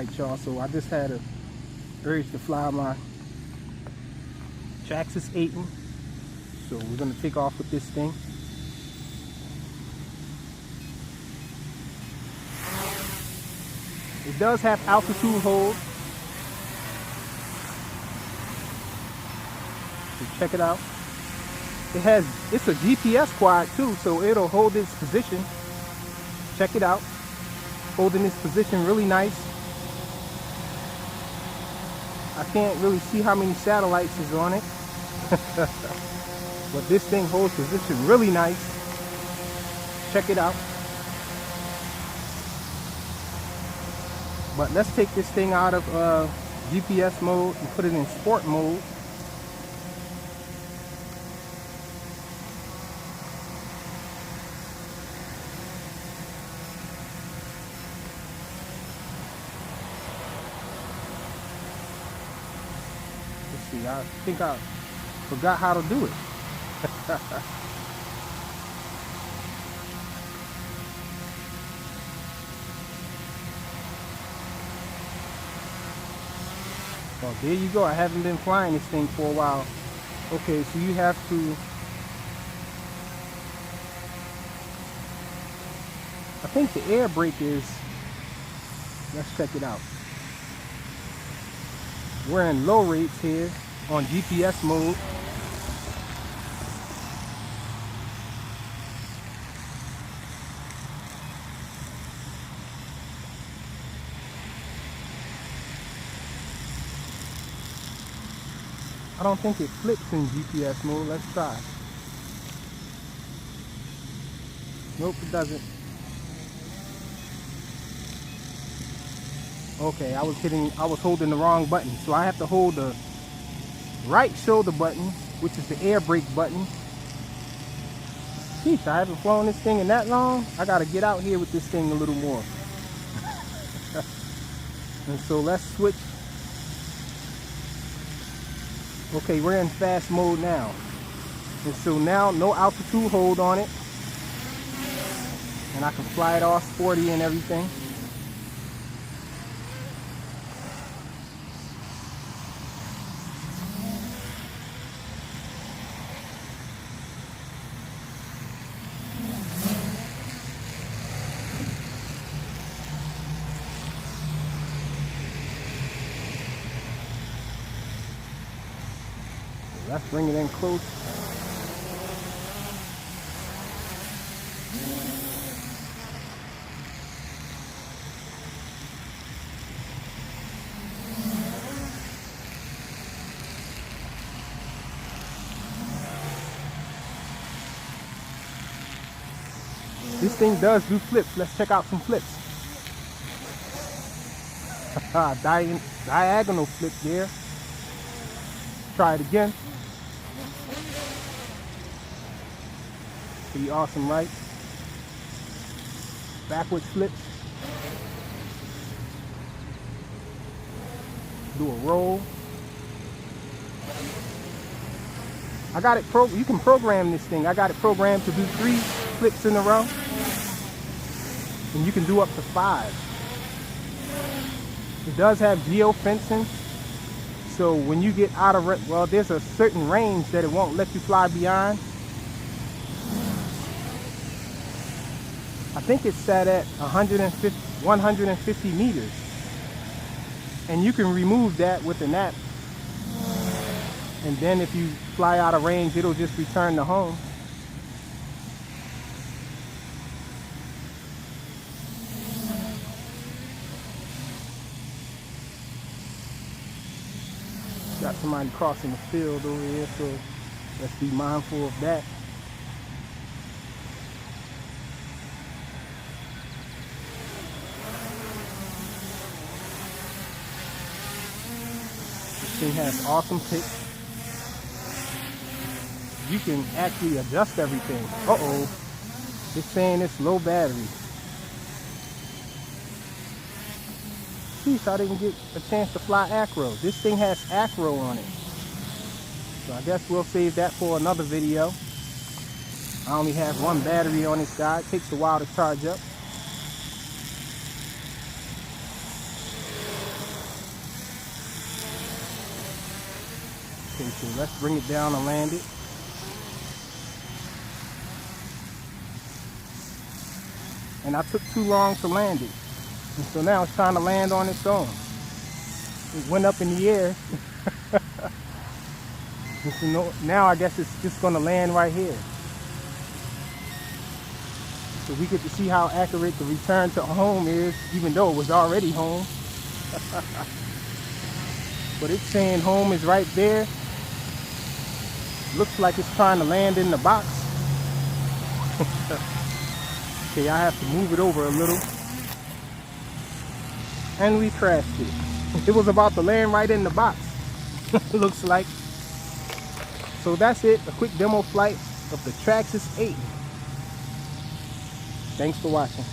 night, y'all, so I just had a urge to fly my Traxxas Aton. So we're gonna take off with this thing. It does have altitude hold. So check it out. It's a GPS quad too, so it'll hold its position. Check it out. Holding its position really nice. I can't really see how many satellites is on it. But this thing holds position really nice. Check it out. But let's take this thing out of GPS mode and put it in sport mode. Let's see, I think I forgot how to do it. Well, there you go. I haven't been flying this thing for a while. Okay, so you have to, I think the air brake is, let's check it out. We're in low rates here on GPS mode. I don't think it flips in GPS mode. Let's try. Nope, it doesn't. Okay, I was holding the wrong button. So I have to hold the right shoulder button, which is the air brake button. Sheesh, I haven't flown this thing in that long. I gotta get out here with this thing a little more. And so let's switch. Okay, we're in fast mode now. And so now no altitude hold on it. And I can fly it all sporty and everything. Let's bring it in close. This thing does do flips. Let's check out some flips. Diagonal flip there. Try it again. Pretty awesome, right? Backwards flips. Do a roll. I got it you can program this thing. I got it programmed to do 3 flips in a row. And you can do up to 5. It does have geofencing. So when you get out of, well, there's a certain range that it won't let you fly beyond. I think it's set at 150 meters. And you can remove that with an app. And then if you fly out of range, it'll just return to home. Got somebody crossing the field over here, so let's be mindful of that. This thing has awesome pitch. You can actually adjust everything. Uh-oh. It's saying it's low battery. Sheesh, I didn't get a chance to fly acro. This thing has acro on it. So I guess we'll save that for another video. I only have 1 battery on this guy. It takes a while to charge up. Okay, so let's bring it down and land it. And I took too long to land it. And so now it's trying to land on its own. It went up in the air. And so now I guess it's just going to land right here. So we get to see how accurate the return to home is, even though it was already home. But it's saying home is right there. Looks like it's trying to land in the box. Okay, I have to move it over a little. And we crashed it. It was about to land right in the box. Looks like. So that's it, a quick demo flight of the Traxxas 8. Thanks for watching.